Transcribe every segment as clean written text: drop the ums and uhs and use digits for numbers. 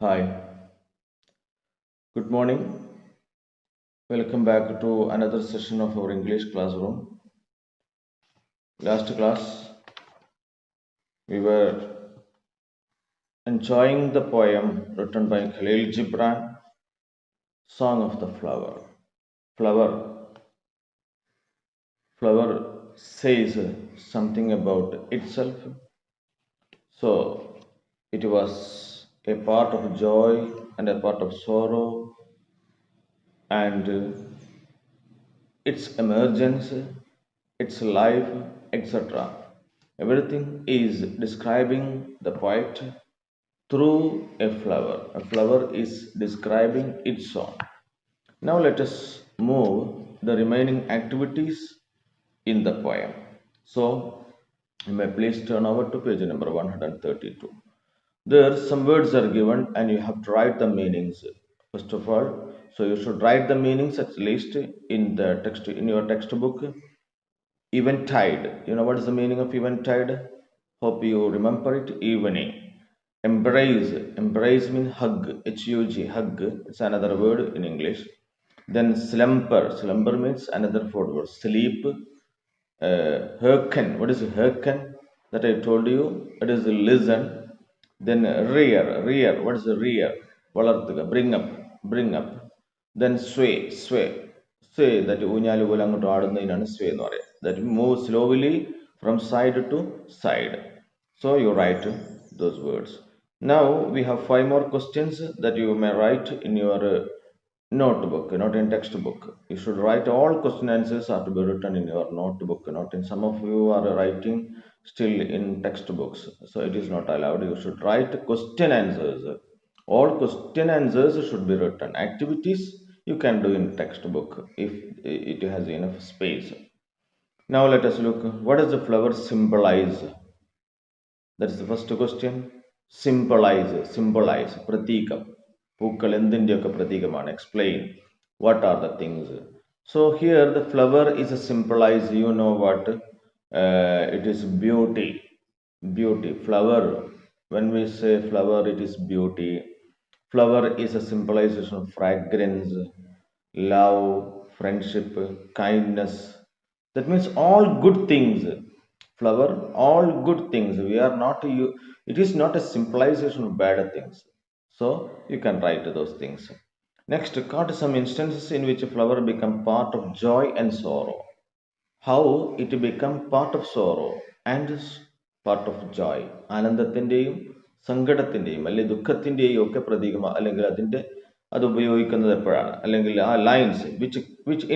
Hi, good morning. Welcome back to another session of our English classroom. Last class, we were enjoying the poem written by Khalil Gibran, Song of the Flower. Flower, flower says something about itself. So it was a part of joy and a part of sorrow and its emergence, its life, etc. Everything is describing the poet through a flower. A flower is describing its own. Now let us move the remaining activities in the poem. So you may please turn over to page number 132. There some words are given and you have to write the meanings. First of all, so you should write the meanings at least in the text in your textbook. Eventide. You know what is the meaning of eventide? Hope you remember it. Evening. Embrace. Embrace means hug. Hug. Hug. It's another word in English. Then slumber. Slumber means another word. Sleep. Hearken. What is hearken? That I told you. It is listen. Then rear. Rear. What is the rear? വളർത്തുക. Bring up. Bring up. Then sway. Sway. Sway. That ഊഞ്ഞാല് പോലെ അങ്ങോട്ട് ആടുന്നതിനാണ് sway എന്ന് പറയുക. That move slowly from side to side. So you write those words. Now we have five more questions that you may write in your notebook, not in textbook. You should write all question answers are to be written in your notebook, not in some of you are writing still in textbooks. So it is not allowed. You should write question answers. All question answers should be written. Activities you can do in textbook if it has enough space. Now let us look. What does the flower symbolize? That is the first question. Symbolize, pratikam. പൂക്കൾ എന്തിൻ്റെയൊക്കെ പ്രതീകമാണ്. Explain what are the things. So here the flower is a symbolize, you know what, it is beauty. Beauty, flower. When we say flower, it is beauty. Flower is a symbolization of fragrance, love, friendship, kindness. That means all good things. Flower, all good things. We are not you. It is not a symbolization of bad things. So you can write those things. Next, quote some instances in which a flower become part of joy and sorrow. How it become part of sorrow and part of joy. ആനന്ദത്തിൻ്റെയും സങ്കടത്തിൻ്റെയും അല്ലെങ്കിൽ ദുഃഖത്തിൻ്റെയും ഒക്കെ പ്രതീകം അല്ലെങ്കിൽ അതിൻ്റെ അത് ഉപയോഗിക്കുന്നത് എപ്പോഴാണ് അല്ലെങ്കിൽ ആ lines which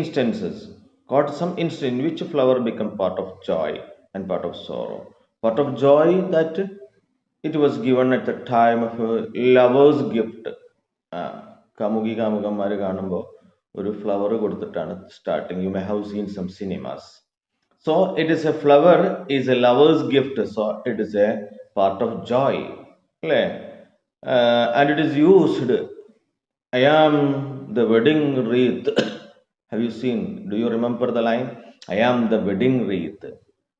instances got some instant in which flower become part of joy and part of sorrow. Part of joy that it was given at the time of a lover's gift. കാമുകി കാമുകന്മാർ കാണുമ്പോൾ ഒരു flower കൊടുത്തിട്ടാണ് starting. You may have seen some cinemas. So it is a flower is a lover's gift. So it is a part of joy. And it is used. I am the wedding wreath. Have you seen? Do you remember the line? I am the wedding wreath.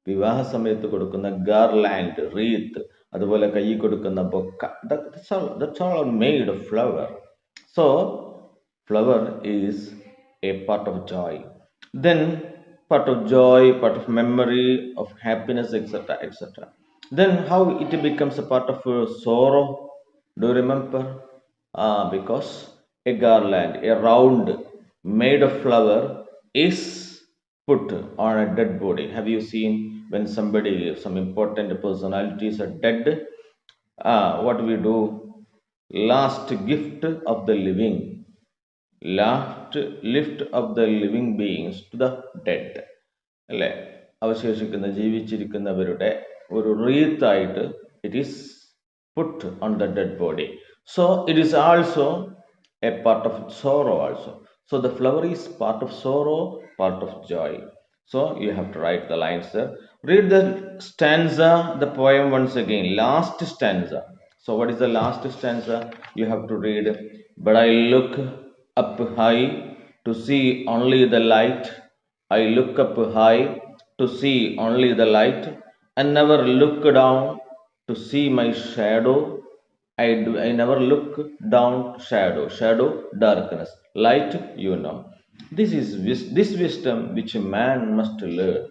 വിവാഹ സമയത്ത് കൊടുക്കുന്ന garland, wreath, അതുപോലെ കൈ കൊടുക്കുന്ന bouquet. That's all made of flower. So flower is a part of joy. Then part of joy, part of memory, of happiness, etc., etc. Then how it becomes a part of sorrow? Do you remember? Because a garland, a round made of flower is put on a dead body. Have you seen when somebody, some important personalities are dead? What we do? Last gift of the living, last lift of the living beings to the dead. അല്ലേ? അവശേഷിക്കുന്ന ജീവിച്ചിരിക്കുന്നവരുടെ ഒരു റീത്തായിട്ട് it is put on the dead body. So it is also a part of sorrow also. So the flower is part of sorrow, part of joy. So you have to write the lines there. Read the stanza, the poem once again. Last stanza. So what is the last stanza? You have to read. But I look up high to see only the light. I look up high to see only the light and never look down to see my shadow. I never look down shadow. Shadow, darkness. Light, you know. This wisdom which a man must learn.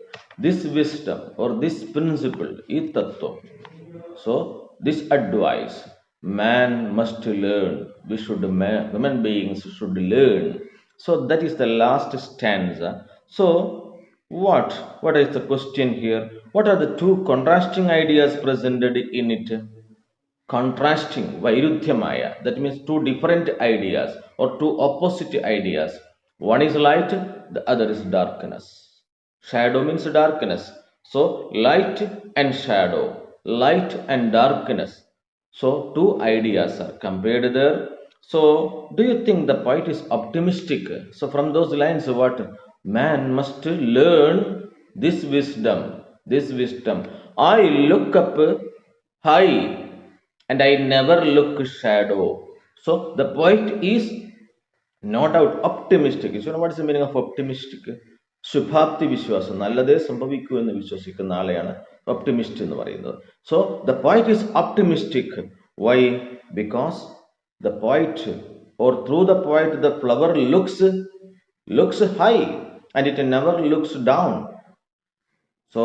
This wisdom or this principle, is tattva. So this advice, man must learn. Human beings should learn. So that is the last stanza. So what? What is the question here? What are the two contrasting ideas presented in it? Contrasting, vairudhyamaya, that means two different ideas or two opposite ideas. One is light, the other is darkness. Shadow means darkness, so light and shadow, light and darkness. So two ideas are compared there. So do you think the poet is optimistic? So from those lines, what? Man must learn this wisdom. This wisdom, I look up high and I never look shadow. So the poet is no doubt optimistic. You know what is the meaning of optimistic? ശുഭാപ്തി വിശ്വാസം, നല്ലതേ സംഭവിക്കൂ എന്ന് വിശ്വസിക്കുന്ന ആളെയാണ് optimist എന്ന് പറയുന്നത്. So the poet is optimistic. Why? Because the poet, or through the poet, the flower looks high and it never looks down. So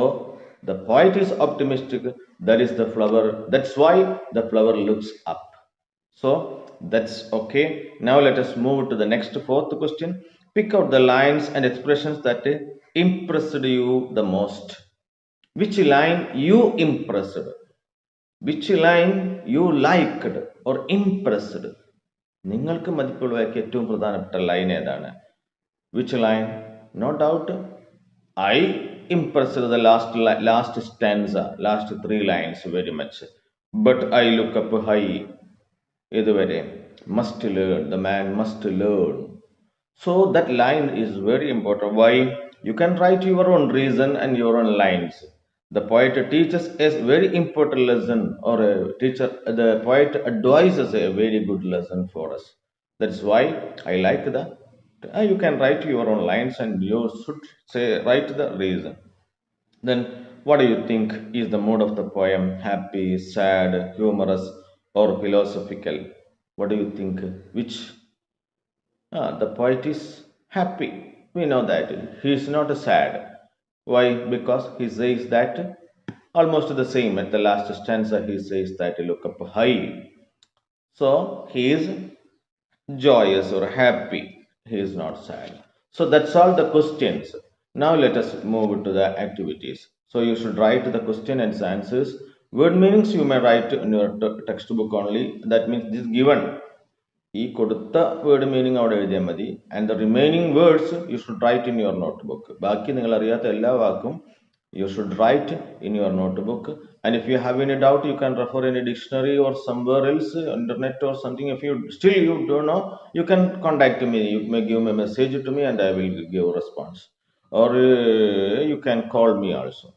the poet is optimistic. That is the flower. That's why the flower looks up. So that's okay. Now let us move to the next fourth question. Pick out the lines and expressions that impressed you the most. Which line you impressed? Which line you liked or impressed? നിങ്ങൾക്ക് മതിപ്പുള്ളവയ്ക്ക് ഏറ്റവും പ്രധാനപ്പെട്ട line ഏതാണ്? Which line? No doubt, I impressed the last stanza, last three lines very much. But I look up high. ഇതുവരെ must learn, the man must learn. So that line is very important. Why? You can write your own reason and your own lines. The poet teaches a very important lesson, or the poet advises a very good lesson for us. That's why I like the. You can write your own lines and you should write the reason. Then what do you think is the mood of the poem? Happy, sad, humorous, or philosophical? What do you think? Which? The poet is happy. We know that. He is not sad. Why? Because he says that almost the same. At the last stanza, he says that look up high. So he is joyous or happy. He is not sad. So that's all the questions. Now let us move to the activities. So you should write the question and answers. Word meanings you may write in your textbook only. That means this given. ഈ കൊടുത്ത word meaning അവിടെ എഴുതിയാൽ മതി. And the remaining words you should write in your note book. ബാക്കി നിങ്ങൾ അറിയാത്ത എല്ലാ വാക്കും you should write in your notebook. And if you have any doubt, you can refer any dictionary or somewhere else, internet or something. If you still you don't know, you can contact me. You may give me a message to me and I will give a response, or you can call me also.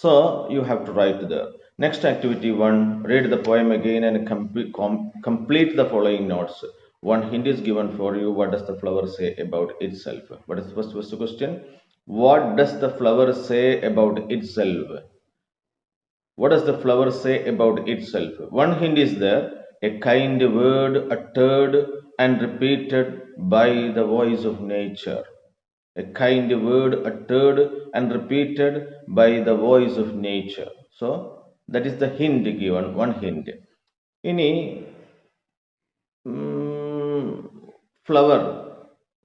So you have to write there. Next activity 1, read the poem again and complete the following notes. One hint is given for you. What does the flower say about itself? What is the first question? What does the flower say about itself? What does the flower say about itself? One hint is there. A kind word uttered and repeated by the voice of nature. A kind word uttered and repeated by the voice of nature. So that is the hint given, one hint. Ini flower.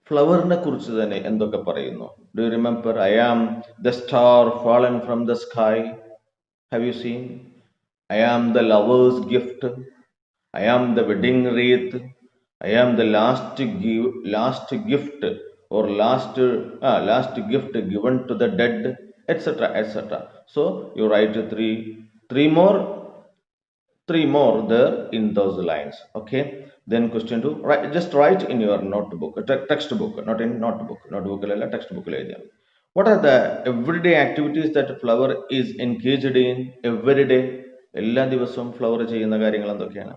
ഫ്ലവറിനെ കുറിച്ച് തന്നെ എന്തൊക്കെ പറയുന്നു? Do you remember? I am the star fallen from the sky. Have you seen? I am the lover's gift. I am the wedding wreath. I am the last gift or last gift given to the dead, etc., etc. So you write three more there in those lines. Okay. Then question 2, just write in your notebook, textbook, not in notebook. Notebook la textbook la ediyam. What are the everyday activities that flower is engaged in every day? എല്ലാ ദിവസവും flower ചെയ്യുന്ന കാര്യങ്ങൾ എന്തൊക്കെയാണ്?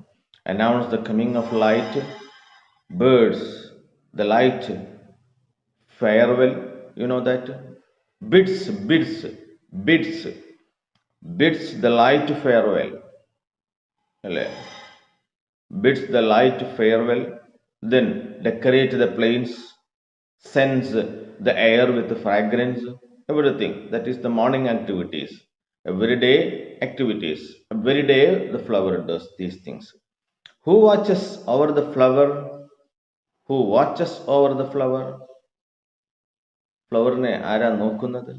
Announce the coming of light, birds, the light, farewell, you know that, bids the light farewell. അല്ലേ? Bids the light farewell, then decorate the plains, scents the air with fragrance, everything. That is the morning activities, everyday activities. Every day the flower does these things. Who watches over the flower? Who watches over the flower? ഫ്ലവറിനെ ആരാ നോക്കുന്നത്?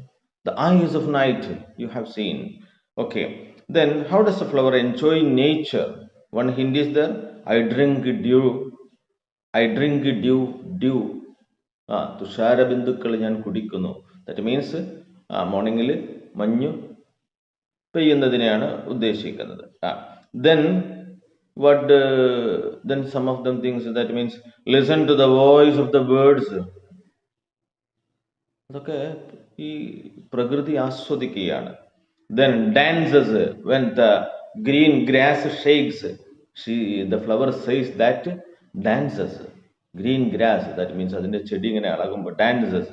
The eyes of night, you have seen. Okay, then how does the flower enjoy nature? One hint is there. I drink dew. I drink dew. Thushara ബിന്ദുക്കൾ ഞാൻ കുടിക്കുന്നു. That means മോർണിംഗിൽ മഞ്ഞു പെയ്യുന്നതിനെയാണ് ഉദ്ദേശിക്കുന്നത്. Then what? Then some of them things, that means listen to the voice of the birds. അതൊക്കെ ഈ പ്രകൃതി ആസ്വദിക്കുകയാണ്. Then dances when the green grass shakes. The flower says that dances. Green grass, that means അതിന്റെ ചെടി ഇങ്ങനെ ഇളകുമ്പോൾ dances.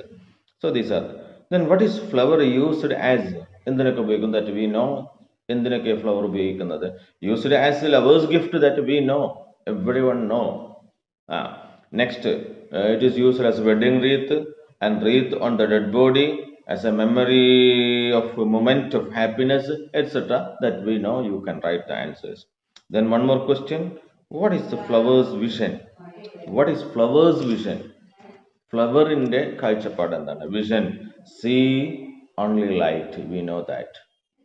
So these are. Then what is flower used as? എന്തിനൊക്കെ ഉപയോഗിക്കും? That we know. എന്തിനൊക്കെ flower ഉപയോഗിക്കുന്നത്? Used as lovers gift, that we know. Everyone know. Next, it is used as wedding wreath and wreath on the dead body, as a memory of a moment of happiness, etc. That we know. You can write the answers. Then one more question. What is the flower's vision? What is flower's vision? ഫ്ലവറിന്റെ കാഴ്ചപ്പാട് എന്താണ്? Vision. See only light. We know that.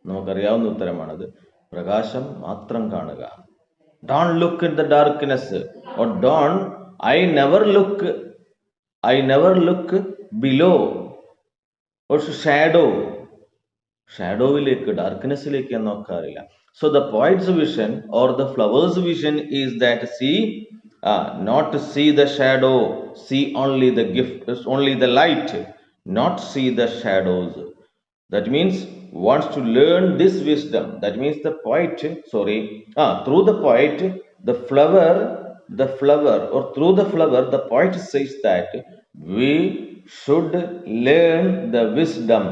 നമുക്കറിയാവുന്ന ഉത്തരമാണത്. പ്രകാശം മാത്രം കാണുക. Don't look in the darkness, or don't. I never look below, or shadow. ഷാഡോവിലേക്ക്, ഡാർക്ക്നെസ്സിലേക്ക് ഞാൻ നോക്കാറില്ല. So the poet's vision or the flower's vision is that not see the shadow, see only the gift, only the light, not see the shadows. That means wants to learn this wisdom. That means the poet, through the poet, the flower, or through the flower, the poet says that we should learn the wisdom.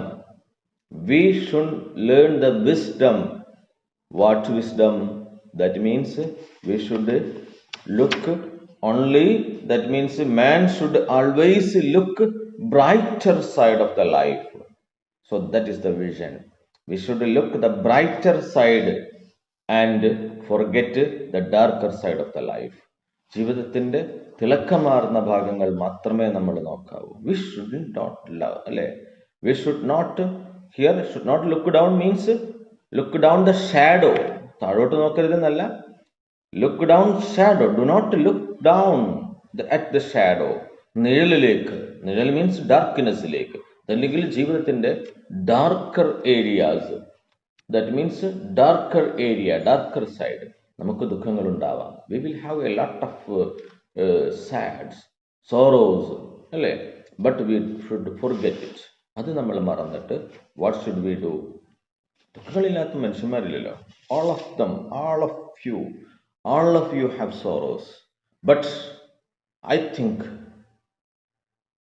We should learn the wisdom. What wisdom? That means we should look only, that means man should always look brighter side of the life. So that is the vision. We should look the brighter side and forget the darker side of the life. ജീവിതത്തിന്റെ തിളക്കമാർന്ന ഭാഗങ്ങൾ മാത്രമേ നമ്മൾ നോക്കാവൂ. We should not love, അല്ലേ? We should not, here should not look down means look down the shadow. താഴോട്ട് നോക്കരുതെന്നല്ല. Look down shadow. Do not look down at the shadow. നിഴലിലേക്ക്. നിഴൽ means darknessലേക്ക്. അല്ലെങ്കിൽ ജീവിതത്തിന്റെ darker areas. That means darker area, darker side. നമുക്ക് ദുഃഖങ്ങൾ ഉണ്ടാവാം. We will have a lot of sads, sorrows, അല്ലേ? But we should forget it. അത് നമ്മൾ മറന്നിട്ട് വാട്ട് ഷുഡ് വി ഡു? ദുഃഖങ്ങളില്ലാത്ത മനുഷ്യന്മാരില്ലല്ലോ. all of you have sorrows, but I think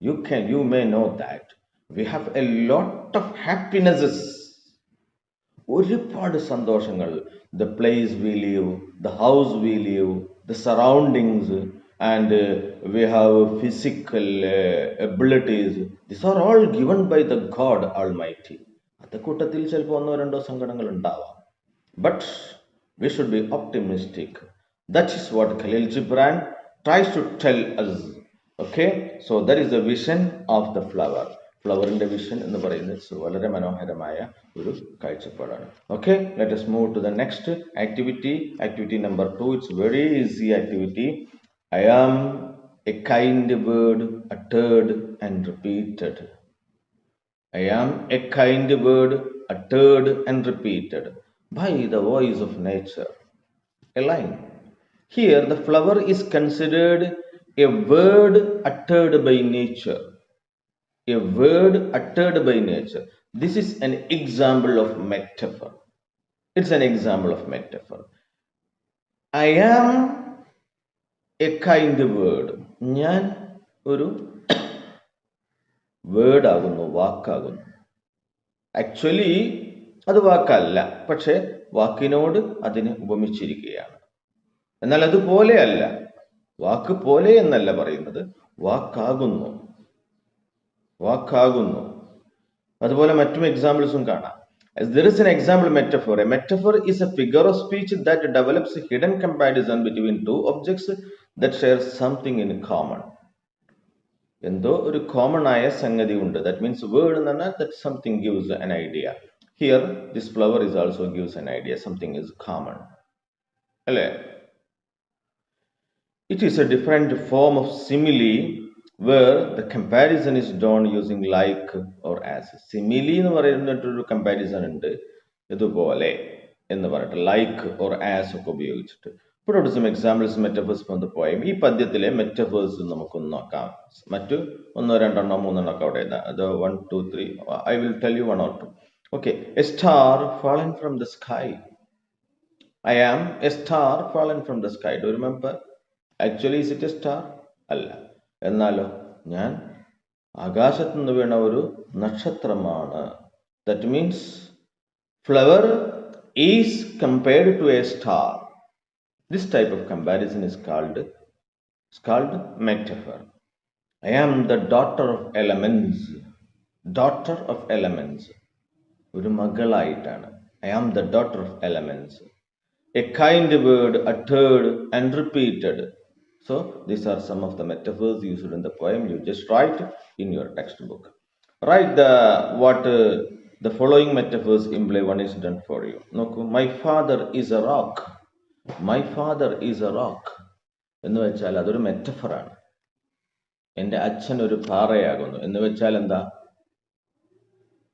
you may know that we have a lot of happinesses. ഒരുപാട് സന്തോഷങ്ങൾ. The place we live, the house we live, the surroundings, and we have physical abilities. These are all given by the God Almighty. അത് കൂട്ടത്തിൽ ചിലപ്പോൾ ഒന്നോ രണ്ടോ സങ്കടങ്ങൾ ഉണ്ടാവാം. But we should be optimistic. That is what Khalil Gibran tries to tell us. Okay, so that is the vision of the flower. ഫ്ലവറിന്റെ vision എന്ന് പറയുന്നത് വളരെ മനോഹരമായ ഒരു കാഴ്ചപ്പാടാണ്. Okay, let us move to the next activity. Activity number 2. It's very easy activity. I am a kind word uttered and repeated. I am a kind word uttered and repeated by the voice of nature. A line. Here the flower is considered a word uttered by nature. A word uttered by nature. This is an example of metaphor. It's an example of metaphor. I am a kind word. ഞാൻ ഒരു word ആകുന്നു, വാക്കാകുന്നു. Actually അത് വാക്കല്ല, പക്ഷെ വാക്കിനോട് അതിനെ ഉപമിച്ചിരിക്കുകയാണ്. എന്നാൽ അതുപോലെയല്ല, വാക്ക് പോലെ എന്നല്ല പറയുന്നത്, വാക്കാകുന്നു, വാക്കാകുന്നു. അതുപോലെ മറ്റും എക്സാമ്പിൾസും കാണാം. As there is an example metaphor. A metaphor is a figure of speech that develops a hidden comparison between two objects that share something in common. എന്തോ ഒരു കോമൺ ആയ സംഗതി ഉണ്ട്. ദാറ്റ് മീൻസ് വേർഡ് എന്ന് പറഞ്ഞാൽ that something gives an idea. Here this flower is also gives an idea. Something is common. അല്ലേ? It is a different form of simile where the comparison is done using like or as. Simile എന്ന് പറയുന്നൊരു comparison ഉണ്ട്, ഇതുപോലെ എന്ന് പറഞ്ഞിട്ട് like or as ഒക്കെ ഉപയോഗിച്ചിട്ട്. Put out some examples, metaphors from the poem. ഈ പദ്യത്തിലെ മെറ്റഫേഴ്സ് നമുക്കൊന്ന് നോക്കാം. മറ്റു ഒന്നോ രണ്ടെണ്ണോ മൂന്നെണ്ണോ ഒക്കെ അവിടെ എഴുതാം. അത് 1, 2, 3. I will tell you 1 or 2. Okay. A star fallen from the sky. I am a star fallen from the sky. Do you remember? Actually, is it a star? അല്ല. എന്നാലോ ഞാൻ ആകാശത്ത് നിന്ന് വീണ ഒരു നക്ഷത്രമാണ്. That means flower is compared to a star. This type of comparison is called metaphor. I am the daughter of elements. Daughter of elements. ഒരു മകളായിട്ടാണ്. I am the daughter of elements. A kind word uttered and repeated. So these are some of the metaphors used in the poem. You just write in your textbook. Write the following metaphors imply one incident for you. നോക്കൂ, my father is a rock. My father is a rock എന്ന് വെച്ചാൽ അതൊരു മെറ്റഫറാണ്. എൻ്റെ അച്ഛൻ ഒരു പാറയാകുന്നു എന്ന് വെച്ചാൽ എന്താ?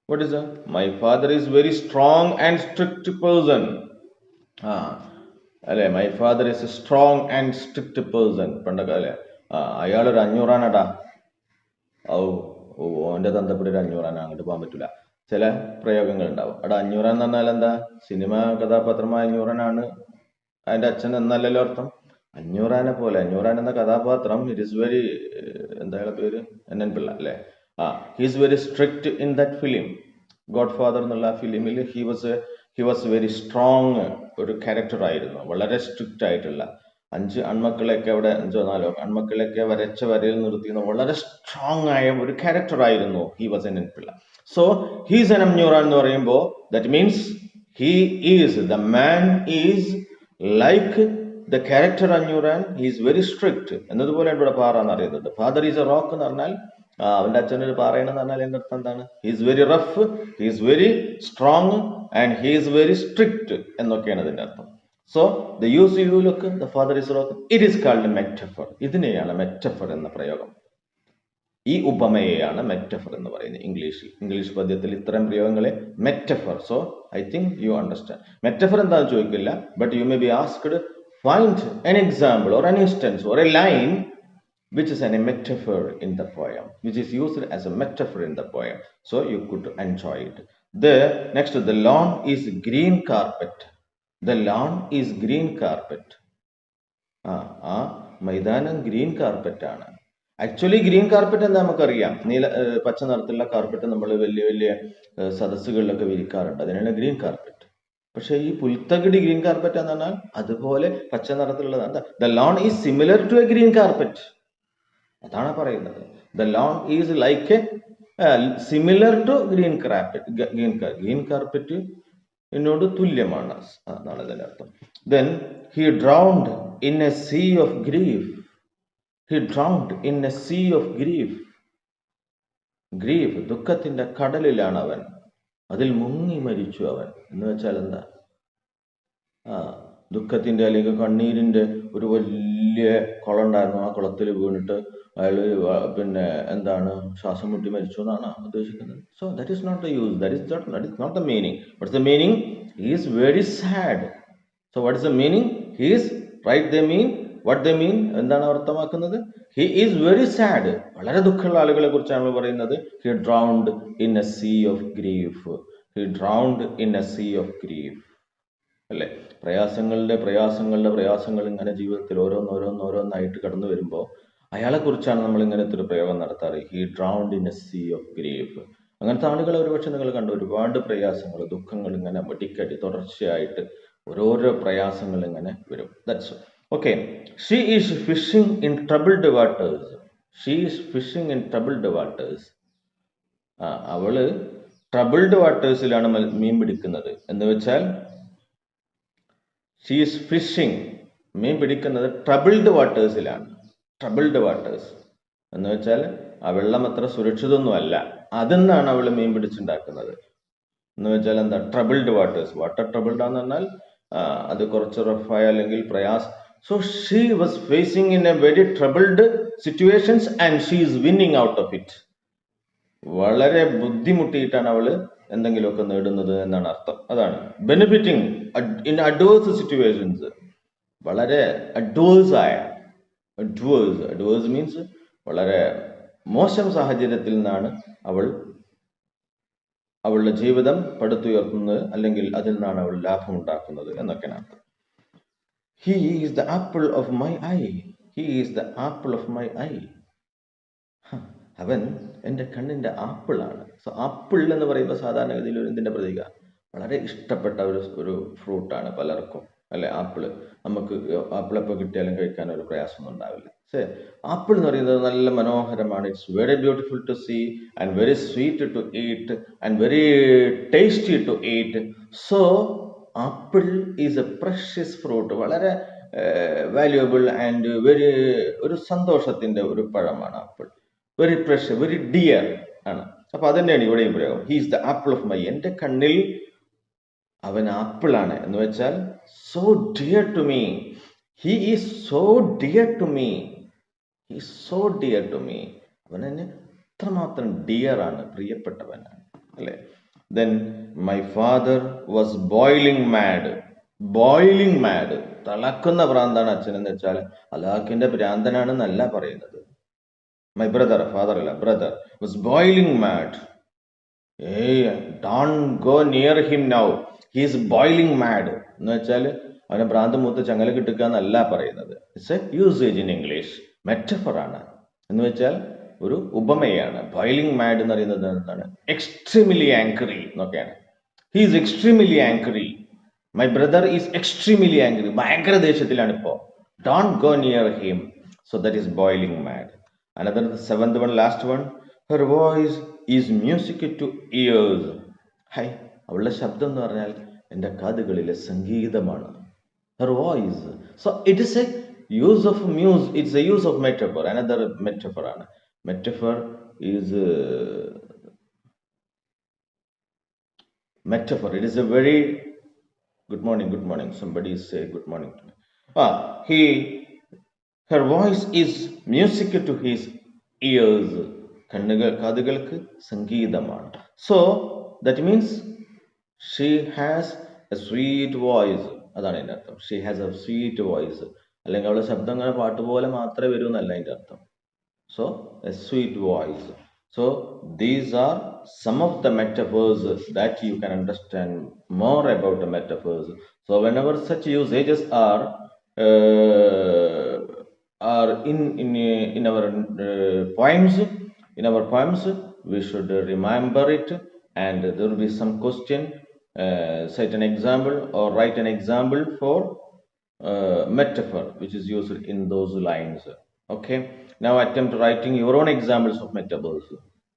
What is that? My father is very strong and strict person. അല്ലെ, my father is a strong and strict person. പണ്ടൊക്കെ അല്ലെ, അയാളൊരു 500-ആണടാ. ഓന്റെ തന്തപ്പടി ഒരു 500-ആണ്, അങ്ങോട്ട് പോകാൻ പറ്റൂല. ചില പ്രയോഗങ്ങൾ ഉണ്ടാവും. അവിടെ 500 എന്ന് പറഞ്ഞാൽ എന്താ? സിനിമ കഥാപാത്രമായ 500-ആണ് അതിന്റെ അച്ഛൻ എന്നല്ലല്ലോ അർത്ഥം. 500-ആനെ പോലെ, 500-ആൻ എന്ന കഥാപാത്രം ഇറ്റ് ഇസ് വെരി, എന്താ പേര്, NN പിള്ള അല്ലെ. He is very strict in that film. God father എന്നുള്ള ഫിലിമിൽ ഹി വാസ് വെരി സ്ട്രോങ് ഒരു ക്യാരക്ടർ ആയിരുന്നു. വളരെ സ്ട്രിക്റ്റ് ആയിട്ടുള്ള 5 ആൺമക്കളെയൊക്കെ അവിടെ 5 or 4 ആൺമക്കളെയൊക്കെ വരച്ച വരയിൽ നിർത്തിയുന്ന വളരെ സ്ട്രോങ് ആയ ഒരു ക്യാരക്ടർ ആയിരുന്നു he was NN Pillai. So he's an 500 എന്ന് പറയുമ്പോൾ that means he is, the man is like the character 500, he is very strict. എന്നതുപോലെ ഇവിടെ പാറ എന്ന് അറിയുന്നുണ്ട്. ഫാദർ ഈസ് എ റോക്ക് എന്ന് പറഞ്ഞാൽ അവന്റെ അച്ഛനൊരു പാറയാണെന്ന് പറഞ്ഞാൽ എൻ്റെ അർത്ഥം എന്താണ്? He is very rough, he is very strong and he is very strict എന്നൊക്കെയാണ് അതിന്റെ അർത്ഥം. So the use you look, the father is rock, it is called metaphor. ഇതിനെയാണ് മെറ്റഫർ എന്ന പ്രയോഗം. ഈ ഉപമയെയാണ് മെറ്റഫർ എന്ന് പറയുന്നത് ഇംഗ്ലീഷ് പദ്യത്തിൽ ഇത്തരം പ്രയോഗങ്ങളെ metaphor. So I think you understand. Metaphor എന്താണെന്ന് ചോദിക്കില്ല, but you may be asked find an example or an instance or a line which is a metaphor in the poem, which is used as a metaphor in the poem. So you could enjoy it. Next, the lawn is green carpet. The lawn is green carpet. മൈതാനം green carpet ആണ്. Actually green carpet എന്താ നമുക്കറിയാം, പച്ച നിറത്തിലുള്ള carpet നമ്മൾ വലിയ വലിയ സദസ്സുകളിലൊക്കെ വിരിക്കാറുണ്ട്, അതിനാണ് ഗ്രീൻ കാർപ്പറ്റ്. പക്ഷെ ഈ പുൽത്തകിടി ഗ്രീൻ കാർപ്പറ്റ് എന്ന് പറഞ്ഞാൽ അതുപോലെ പച്ച നിറത്തിലുള്ളതാണ്. The lawn is similar to a green carpet, അതാണ് പറയുന്നത്. The lawn is like similar to green carpet. Green carpet എന്നോട് തുല്യമാണ് എന്നാണ് അതിന്റെ അർത്ഥം. Then he drowned in a sea of grief. He drowned in a sea of grief. Grief, ദുഃഖത്തിന്റെ കടലിലാണ് അവൻ, അതിൽ മുങ്ങി മരിച്ചു അവൻ. എന്ന് വെച്ചാൽ എന്താ? ദുഃഖത്തിന്റെ അല്ലെങ്കിൽ കണ്ണീരിന്റെ ഒരു വലിയ കുളം ഉണ്ടായിരുന്നു, ആ കുളത്തിൽ വീണിട്ട് അയാൾ എന്താണ് ശ്വാസം മുട്ടി മരിച്ചു എന്നാണ് ഉദ്ദേശിക്കുന്നത്. So that is not the use, that is not the meaning. What's the meaning? He is very sad. So what is the meaning? He is right the mean. What they mean? എന്താണ് അർത്ഥമാക്കുന്നത്? He is very sad. വളരെ ദുഃഖമുള്ള ആളുകളെ കുറിച്ചാണ് പറയുന്നത്. He drowned in a sea of grief. He drowned in a sea of grief. അല്ലെ, പ്രയാസങ്ങൾ ഇങ്ങനെ ജീവിതത്തിൽ ഓരോന്നായിട്ട് കടന്നു വരുമ്പോൾ അയാളെ കുറിച്ചാണ് നമ്മൾ ഇങ്ങനത്തെ ഒരു പ്രയോഗം നടത്താറ്. He drowned in a sea of grief. അങ്ങനത്തെ ആളുകളെ ഒരുപക്ഷെ നിങ്ങൾ കണ്ടു. ഒരുപാട് പ്രയാസങ്ങൾ, ദുഃഖങ്ങൾ ഇങ്ങനെ വെടിക്കടി തുടർച്ചയായിട്ട് ഓരോരോ പ്രയാസങ്ങൾ ഇങ്ങനെ വരും. That's Okay, she is fishing in troubled waters. She is fishing in troubled waters. അവള് ട്രബിൾഡ് വാട്ടേഴ്സിലാണ് മീൻ പിടിക്കുന്നത് എന്ന് വെച്ചാൽ ഷീ ഈസ് ഫിഷിംഗ്, മീൻ പിടിക്കുന്നത് ട്രബിൾഡ് വാട്ടേഴ്സിലാണ്. ട്രബിൾഡ് വാട്ടേഴ്സ് എന്ന് വെച്ചാൽ ആ വെള്ളം അത്ര സുരക്ഷിതമൊന്നുമല്ല, അതിൽ നിന്നാണ് അവൾ മീൻ പിടിച്ചുണ്ടാക്കുന്നത്. എന്ന് വെച്ചാൽ എന്താ ട്രബിൾഡ് വാട്ടേഴ്സ്, വാട്ടർ ട്രബിൾഡ് ആണെന്ന് പറഞ്ഞാൽ അത് കുറച്ച് റഫായ അല്ലെങ്കിൽ പ്രയാസ്. So she was facing in a very troubled situations and she is winning out of it. വളരെ ബുദ്ധിമുട്ടിയിട്ടാണ് അവള് എന്തെങ്കിലുമൊക്കെ നേടുന്നത് എന്നാണ് അർത്ഥം. അതാണ് ബെനിഫിറ്റിംഗ് ഇൻ അഡ്വേഴ്സ് സിറ്റുവേഷൻസ്. വളരെ അഡ്വേഴ്സ് ആയ, അഡ്വേഴ്സ് മീൻസ് വളരെ മോശം സാഹചര്യത്തിൽ നിന്നാണ് അവളുടെ ജീവിതം പടുത്തുയർത്തുന്നത്, അല്ലെങ്കിൽ അതിൽ നിന്നാണ് അവൾ ലാഭം ഉണ്ടാക്കുന്നത് എന്നൊക്കെയാണ് അർത്ഥം. He is the apple of my I. He is the apple of my I. അവൻ എൻ്റെ കണ്ണിൻ്റെ ആപ്പിളാണ്. സോ ആപ്പിൾ എന്ന് പറയുമ്പോൾ സാധാരണഗതിയിൽ ഒരു ഇതിൻ്റെ പ്രതീക വളരെ ഇഷ്ടപ്പെട്ട ഒരു ഫ്രൂട്ടാണ് പലർക്കും, അല്ലെ? ആപ്പിള് നമുക്ക് ആപ്പിളെപ്പോൾ കിട്ടിയാലും കഴിക്കാൻ ഒരു പ്രയാസമൊന്നും ഉണ്ടാവില്ല. ആപ്പിൾ എന്ന് പറയുന്നത് നല്ല മനോഹരമാണ്. It's very beautiful to see and very sweet to eat and very tasty to eat. So apple is a precious fruit. വളരെ വാല്യുവബിൾ ആൻഡ് വെരി ഒരു സന്തോഷത്തിന്റെ ഒരു പഴമാണ് apple. Very precious, very dear ആണ്. അപ്പൊ അതന്നെയാണ് ഇവിടെയും പ്രയോഗം. He is the apple of my. എൻ്റെ കണ്ണിൽ അവൻ ആപ്പിളാണ് എന്ന് വെച്ചാൽ so dear to me. He is so dear to me. He is so dear to me. അവൻ എന്നെ എത്രമാത്രം ഡിയർ ആണ്, പ്രിയപ്പെട്ടവനാണ്, അല്ലെ? Then my father was boiling mad. Boiling mad, തിളക്കുന്ന ഭ്രാന്താണ് അച്ഛൻ എന്ന് വെച്ചാൽ അലാഖിന്റെ ഭ്രാന്തനാണെന്നല്ല പറയുന്നത്. മൈ ബ്രദർ, ഫാദർ അല്ല, brother was boiling mad. Don't go near him now, he is boiling mad എന്ന് വെച്ചാൽ അവനെ ഭ്രാന്ത് മൂത്ത് ചങ്ങല കിട്ടുക എന്നല്ല പറയുന്നത്. It's a usage in English, metaphor ആണ്. എന്ന് വെച്ചാൽ ഒരു ഉപമയാണ്. ബോയിലിംഗ് മാഡ് എന്ന് പറയുന്നത് എന്താണ്? എക്സ്ട്രീംലി ആംഗ്രി എന്നൊക്കെയാണ്. He is extremely angry. My brother is extremely angry. ഭയങ്കര ദേഷ്യത്തിലാണ് ഇപ്പോ. Don't go near him. So that is boiling mad. Another, the seventh one, last one. Her voice is music to ears. Hi, അവളുടെ ശബ്ദം എന്ന് പറഞ്ഞാൽ എൻ്റെ കാതുകളിലെ സംഗീതമാണ്. Her voice. So it is a use of muse. It's a use of metaphor. Another metaphor ആണ്. Metaphor is metaphor. It is a very good morning. Good morning. Somebody say good morning to me. Her voice is music to his ears. കാതുകൾക്ക് സംഗീതമാണ്. So that means she has a sweet voice. അതാണ് അതിൻ്റെ അർത്ഥം. She has a sweet voice. അല്ലെങ്കിൽ അവളുടെ ശബ്ദം അങ്ങനെ പാട്ട് പോലെ മാത്രമേ വരൂ എന്നല്ല അതിൻ്റെ അർത്ഥം. So a sweet voice. So these are some of the metaphors that you can understand more about the metaphors. So whenever such usages are in our poems, we should remember it, and there will be some question, cite an example or write an example for metaphor which is used in those lines. Okay, now attempt writing your own examples of metaphors.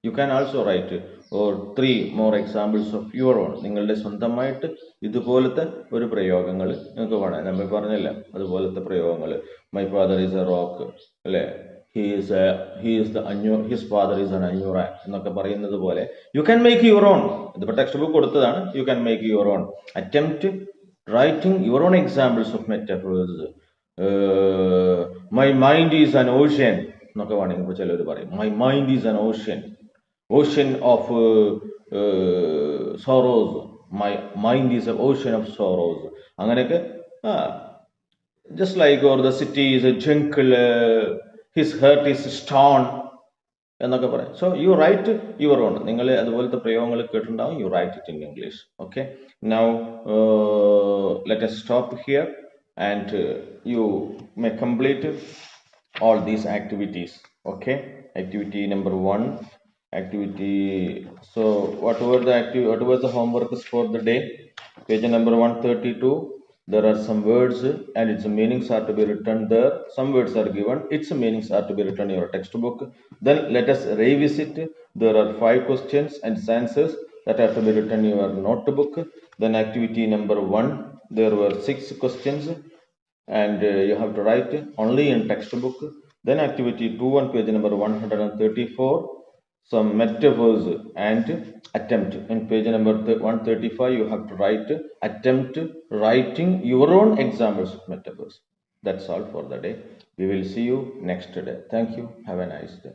You can also write or 3 more examples of your own. നിങ്ങളുടെ സ്വന്തമായിട്ട് ഇതുപോലത്തെ ഒരു പ്രയോഗങ്ങൾ നിങ്ങൾക്ക് വേണം. നമ്മൾ പറഞ്ഞില്ല അതുപോലത്തെ പ്രയോഗങ്ങൾ. My father is A rock, അല്ലെ? ഹിസ് ഫാദർ ഈസ് ആൻ അഞ്ഞൂറ എന്നൊക്കെ പറയുന്നത് പോലെ you can make your own. ഇതിപ്പോ ടെക്സ്റ്റ് ബുക്ക് കൊടുത്തതാണ്. You can make your own. Attempt writing your own examples of metaphors. My mind is an ocean എന്നൊക്കെ വേണമെങ്കിൽ ഇപ്പോൾ ചിലർ പറയും. My mind is an ocean, ocean of sorrows. My mind is an ocean of sorrows. അങ്ങനെയൊക്കെ just like, or the city is a jungle, his heart is stone എന്നൊക്കെ പറയാം. So you write your own. നിങ്ങൾ അതുപോലത്തെ പ്രയോഗങ്ങൾ കേട്ടിട്ടുണ്ടാവും. You write it in English. Okay, now let us stop here and you may complete all these activities. Okay, activity number 1. Activity, so what were the homework for the day? Page number 132. There are some words and its meanings are to be written there. Some words are given, its meanings are to be written in your textbook. Then let us revisit. There are 5 questions and its answers that are to be written in your notebook. Then activity number 1, there were 6 questions and you have to write only in textbook. Then activity 2 on page number 134, some metaphors and attempt. In page number 135, you have to write attempt writing your own examples of metaphors. That's all for the day. We will see you next day. Thank you. Have a nice day.